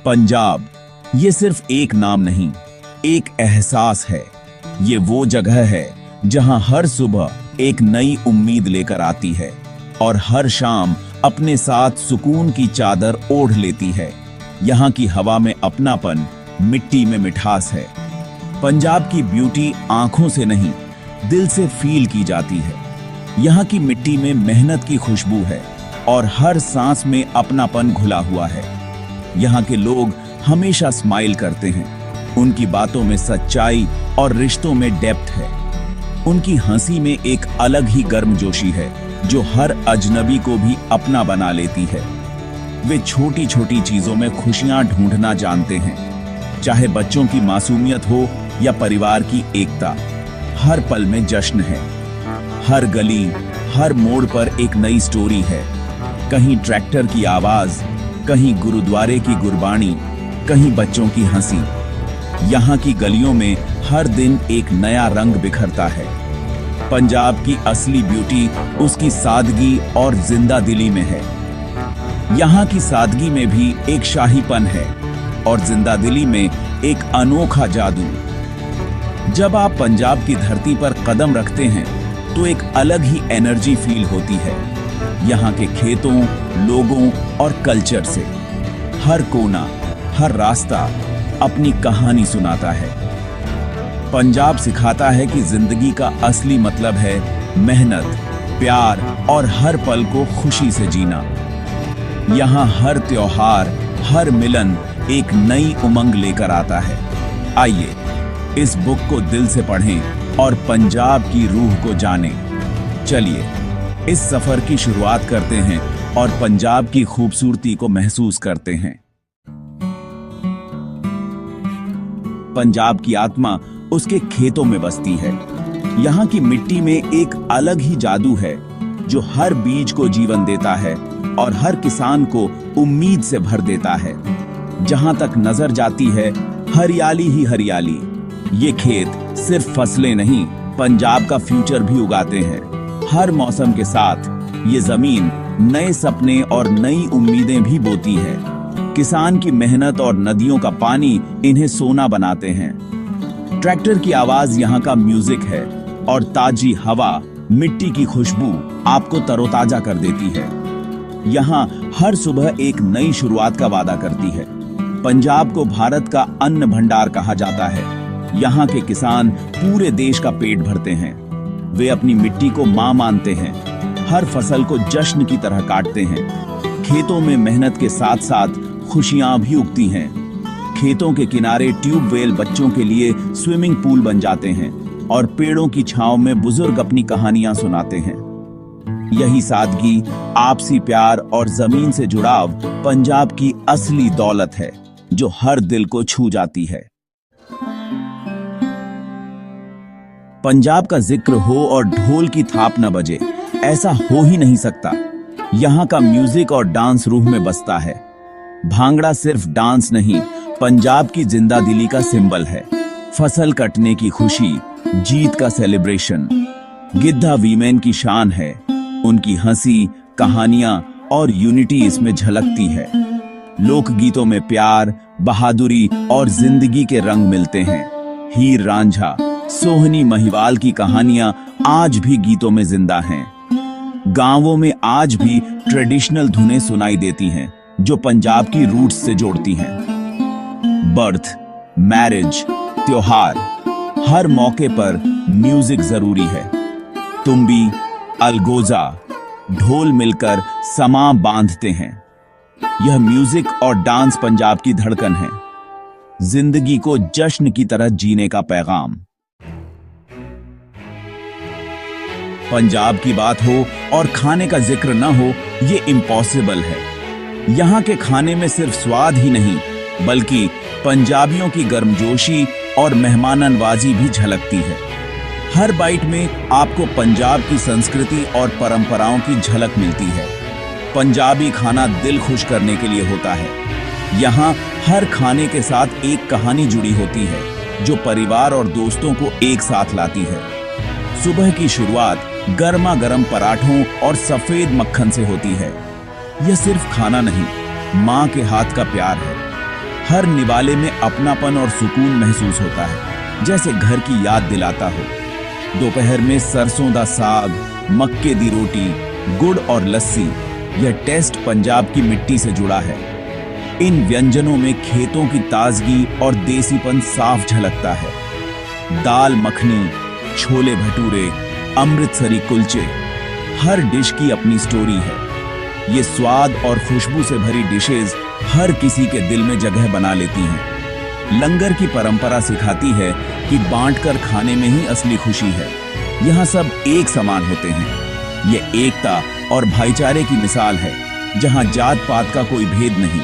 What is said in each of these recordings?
पंजाब ये सिर्फ एक नाम नहीं, एक एहसास है। ये वो जगह है जहां हर सुबह एक नई उम्मीद लेकर आती है और हर शाम अपने साथ सुकून की चादर ओढ़ लेती है। यहाँ की हवा में अपनापन, मिट्टी में मिठास है। पंजाब की ब्यूटी आंखों से नहीं, दिल से फील की जाती है। यहाँ की मिट्टी में मेहनत की खुशबू है और हर सांस में अपनापन घुला हुआ है। यहाँ के लोग हमेशा स्माइल करते हैं। उनकी बातों में सच्चाई और रिश्तों में डेप्थ है। उनकी हंसी में एक अलग ही गर्मजोशी है जो हर अजनबी को भी अपना बना लेती है। वे छोटी छोटी चीजों में खुशियां ढूंढना जानते हैं, चाहे बच्चों की मासूमियत हो या परिवार की एकता। हर पल में जश्न है। हर गली, हर मोड़ पर एक नई स्टोरी है। कहीं ट्रैक्टर की आवाज, कहीं गुरुद्वारे की गुरबानी, कहीं बच्चों की हंसी। यहाँ की गलियों में हर दिन एक नया रंग बिखरता है। पंजाब की असली ब्यूटी उसकी सादगी और जिंदा दिली में है। यहाँ की सादगी में भी एक शाहीपन है और जिंदा दिली में एक अनोखा जादू। जब आप पंजाब की धरती पर कदम रखते हैं तो एक अलग ही एनर्जी फील होती है। यहाँ के खेतों, लोगों और कल्चर से हर कोना, हर रास्ता अपनी कहानी सुनाता है। पंजाब सिखाता है कि जिंदगी का असली मतलब है मेहनत, प्यार और हर पल को खुशी से जीना। यहाँ हर त्योहार, हर मिलन एक नई उमंग लेकर आता है। आइए इस बुक को दिल से पढ़ें और पंजाब की रूह को जानें। चलिए इस सफर की शुरुआत करते हैं और पंजाब की खूबसूरती को महसूस करते हैं। पंजाब की आत्मा उसके खेतों में बसती है। यहाँ की मिट्टी में एक अलग ही जादू है जो हर बीज को जीवन देता है और हर किसान को उम्मीद से भर देता है। जहां तक नजर जाती है हरियाली ही हरियाली। ये खेत सिर्फ फसलें नहीं, पंजाब का फ्यूचर भी उगाते हैं। हर मौसम के साथ ये जमीन नए सपने और नई उम्मीदें भी बोती है। किसान की मेहनत और नदियों का पानी इन्हें सोना बनाते हैं। ट्रैक्टर की आवाज यहाँ का म्यूजिक है और ताजी हवा, मिट्टी की खुशबू आपको तरोताजा कर देती है। यहाँ हर सुबह एक नई शुरुआत का वादा करती है। पंजाब को भारत का अन्न भंडार कहा जाता है। यहाँ के किसान पूरे देश का पेट भरते हैं। वे अपनी मिट्टी को मां मानते हैं। हर फसल को जश्न की तरह काटते हैं। खेतों में मेहनत के साथ साथ खुशियां भी उगती हैं। खेतों के किनारे ट्यूबवेल बच्चों के लिए स्विमिंग पूल बन जाते हैं और पेड़ों की छांव में बुजुर्ग अपनी कहानियां सुनाते हैं। यही सादगी, आपसी प्यार और जमीन से जुड़ाव पंजाब की असली दौलत है जो हर दिल को छू जाती है। पंजाब का जिक्र हो और ढोल की थाप न बजे, ऐसा हो ही नहीं सकता। यहाँ का म्यूजिक और डांस रूह में बसता है। भांगड़ा सिर्फ डांस नहीं, पंजाब की जिंदा दिली का सिंबल है। फसल कटने की खुशी, जीत का सेलिब्रेशन गिद्धा वीमेन की शान है। उनकी हंसी, कहानियां और यूनिटी इसमें झलकती है। लोकगीतों में प्यार, बहादुरी और जिंदगी के रंग मिलते हैं। हीर रांझा, सोहनी महिवाल की कहानियां आज भी गीतों में जिंदा हैं। गांवों में आज भी ट्रेडिशनल धुनें सुनाई देती हैं जो पंजाब की रूट्स से जोड़ती हैं। बर्थ, मैरिज, त्योहार, हर मौके पर म्यूजिक जरूरी है। तुम्बी, अलगोजा, ढोल मिलकर समा बांधते हैं। यह म्यूजिक और डांस पंजाब की धड़कन है। जिंदगी को जश्न की तरह जीने का पैगाम। पंजाब की बात हो और खाने का जिक्र न हो, ये इम्पॉसिबल है। यहाँ के खाने में सिर्फ स्वाद ही नहीं, बल्कि पंजाबियों की गर्मजोशी और मेहमाननवाजी भी झलकती है। हर बाइट में आपको पंजाब की संस्कृति और परंपराओं की झलक मिलती है। पंजाबी खाना दिल खुश करने के लिए होता है। यहाँ हर खाने के साथ एक कहानी जुड़ी होती है जो परिवार और दोस्तों को एक साथ लाती है। सुबह की शुरुआत गर्मा गर्म पराठों और सफेद मक्खन से होती है। यह सिर्फ खाना नहीं, माँ के हाथ का प्यार है। हर निवाले में अपनापन और सुकून महसूस होता है, जैसे घर की याद दिलाता हो। दोपहर में सरसों दा साग, मक्के दी रोटी, गुड़ और लस्सी, यह टेस्ट पंजाब की मिट्टी से जुड़ा है। इन व्यंजनों में खेतों की ताजगी और देसीपन साफ झलकता है। दाल मखनी, छोले भटूरे, अमृतसरी कुलचे, हर डिश की अपनी स्टोरी है। ये स्वाद और खुशबू से भरी डिशेज हर किसी के दिल में जगह बना लेती हैं। लंगर की परंपरा सिखाती है कि बांटकर खाने में ही असली खुशी है। यहाँ सब एक समान होते हैं। ये एकता और भाईचारे की मिसाल है, जहाँ जात पात का कोई भेद नहीं।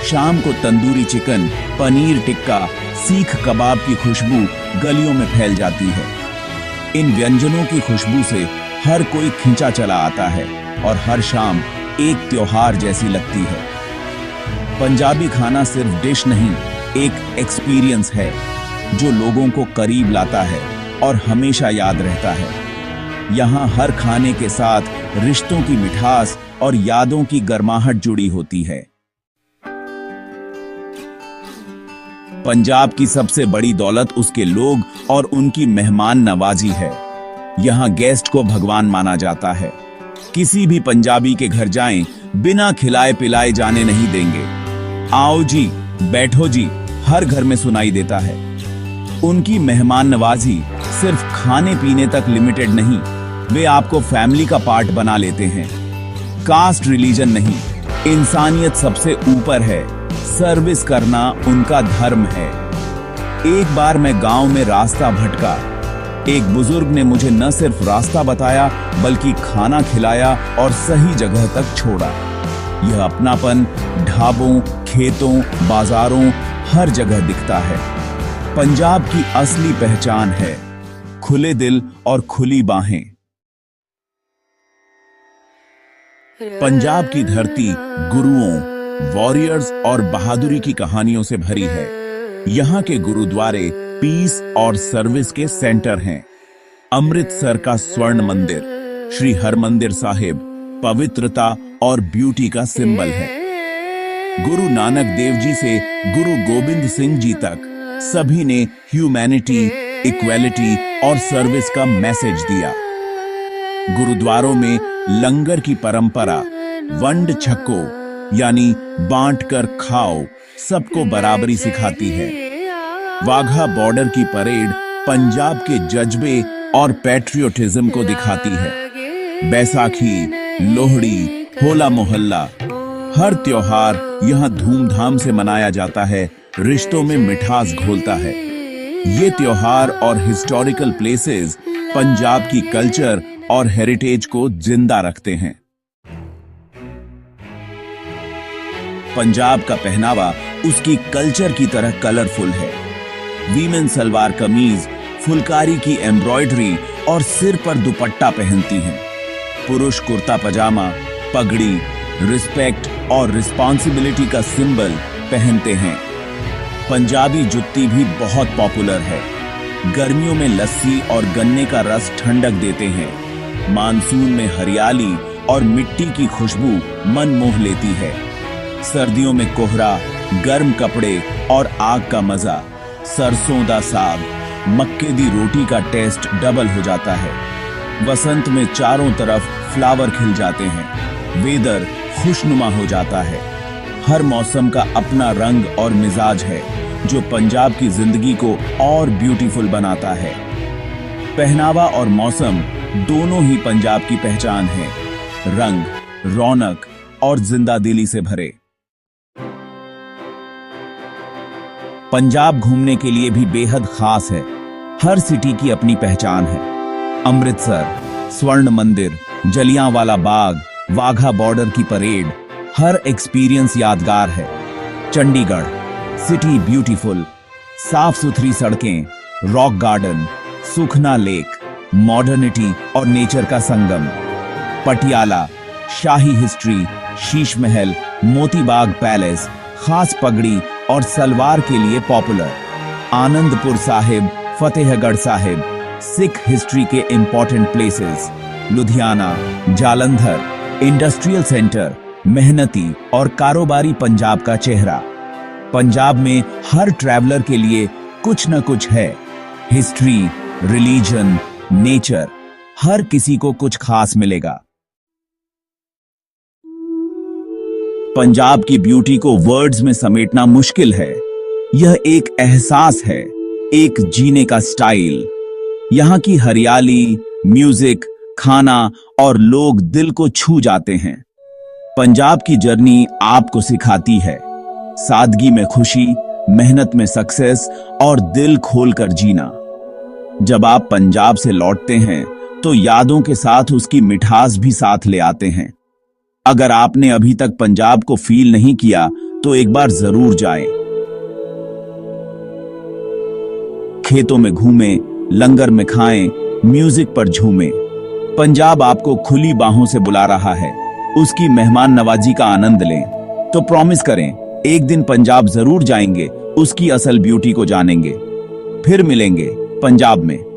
शाम को तंदूरी चिकन, पनीर टिक्का, सीख कबाब की खुशबू गलियों में फैल जाती है। इन व्यंजनों की खुशबू से हर कोई खिंचा चला आता है और हर शाम एक त्योहार जैसी लगती है। पंजाबी खाना सिर्फ डिश नहीं, एक एक्सपीरियंस है जो लोगों को करीब लाता है और हमेशा याद रहता है। यहाँ हर खाने के साथ रिश्तों की मिठास और यादों की गर्माहट जुड़ी होती है। पंजाब की सबसे बड़ी दौलत उसके लोग और उनकी मेहमान नवाजी है। यहाँ गेस्ट को भगवान माना जाता है। किसी भी पंजाबी के घर जाएं, बिना खिलाए पिलाए जाने नहीं देंगे। आओ जी, बैठो जी, हर घर में सुनाई देता है। उनकी मेहमान नवाजी सिर्फ खाने पीने तक लिमिटेड नहीं, वे आपको फैमिली का पार्ट बना लेते हैं। कास्ट रिलीजन नहीं, इंसानियत सबसे ऊपर है। सर्विस करना उनका धर्म है। एक बार मैं गांव में रास्ता भटका। एक बुजुर्ग ने मुझे न सिर्फ रास्ता बताया, बल्कि खाना खिलाया और सही जगह तक छोड़ा। यह अपनापन ढाबों, खेतों, बाजारों, हर जगह दिखता है। पंजाब की असली पहचान है खुले दिल और खुली बाहें। पंजाब की धरती गुरुओं, वॉरियर्स और बहादुरी की कहानियों से भरी है। यहाँ के गुरुद्वारे पीस और सर्विस के सेंटर हैं। अमृतसर का स्वर्ण मंदिर, श्री हरमंदिर साहिब, पवित्रता और ब्यूटी का सिंबल है। गुरु नानक देव जी से गुरु गोबिंद सिंह जी तक सभी ने ह्यूमैनिटी, इक्वालिटी और सर्विस का मैसेज दिया। गुरुद्वारों में लंगर की परंपरा वंड छको यानी बांट कर खाओ सबको बराबरी सिखाती है। वाघा बॉर्डर की परेड पंजाब के जज्बे और पैट्रियोटिज्म को दिखाती है। बैसाखी, लोहड़ी, होला मोहल्ला, हर त्योहार यहाँ धूमधाम से मनाया जाता है, रिश्तों में मिठास घोलता है। ये त्योहार और हिस्टोरिकल प्लेसेस पंजाब की कल्चर और हेरिटेज को जिंदा रखते हैं। पंजाब का पहनावा उसकी कल्चर की तरह कलरफुल है। वीमेन सलवार कमीज, फुलकारी की एम्ब्रॉयडरी और सिर पर दुपट्टा पहनती हैं। पुरुष कुर्ता पजामा, पगड़ी, रिस्पेक्ट और रिस्पॉन्सिबिलिटी का सिंबल पहनते हैं। पंजाबी जुत्ती भी बहुत पॉपुलर है। गर्मियों में लस्सी और गन्ने का रस ठंडक देते हैं। मानसून में हरियाली और मिट्टी की खुशबू मन मोह लेती है। सर्दियों में कोहरा, गर्म कपड़े और आग का मजा। सरसों दा साग, मक्के दी रोटी का टेस्ट डबल हो जाता है। वसंत में चारों तरफ फ्लावर खिल जाते हैं। वेदर खुशनुमा हो जाता है। हर मौसम का अपना रंग और मिजाज है, जो पंजाब की जिंदगी को और ब्यूटीफुल बनाता है। पहनावा और मौसम दोनों ही पंजाब की पहचान है, रंग, रौनक और जिंदादिली से भरे। पंजाब घूमने के लिए भी बेहद खास है। हर सिटी की अपनी पहचान है। अमृतसर, स्वर्ण मंदिर, जलियांवाला बाग, वाघा बॉर्डर की परेड, हर एक्सपीरियंस यादगार है। चंडीगढ़, सिटी ब्यूटीफुल, साफ सुथरी सड़कें, रॉक गार्डन, सुखना लेक, मॉडर्निटी और नेचर का संगम। पटियाला, शाही हिस्ट्री, शीश महल, मोती बाग पैलेस, खास पगड़ी और सलवार के लिए पॉपुलर। आनंदपुर साहिब, फतेहगढ़ साहिब, सिख हिस्ट्री के important places. Ludhiana, Jalandhar, industrial centre, मेहनती और कारोबारी पंजाब का चेहरा। पंजाब में हर ट्रैवलर के लिए कुछ न कुछ है। हिस्ट्री, रिलीजन, नेचर, हर किसी को कुछ खास मिलेगा। पंजाब की ब्यूटी को वर्ड्स में समेटना मुश्किल है। यह एक एहसास है, एक जीने का स्टाइल। यहाँ की हरियाली, म्यूजिक, खाना और लोग दिल को छू जाते हैं। पंजाब की जर्नी आपको सिखाती है सादगी में खुशी, मेहनत में सक्सेस और दिल खोलकर जीना। जब आप पंजाब से लौटते हैं तो यादों के साथ उसकी मिठास भी साथ ले आते हैं। अगर आपने अभी तक पंजाब को फील नहीं किया तो एक बार जरूर जाएं। खेतों में घूमें, लंगर में खाएं, म्यूजिक पर झूमें। पंजाब आपको खुली बाहों से बुला रहा है। उसकी मेहमान नवाजी का आनंद लें। तो प्रॉमिस करें, एक दिन पंजाब जरूर जाएंगे, उसकी असल ब्यूटी को जानेंगे। फिर मिलेंगे पंजाब में।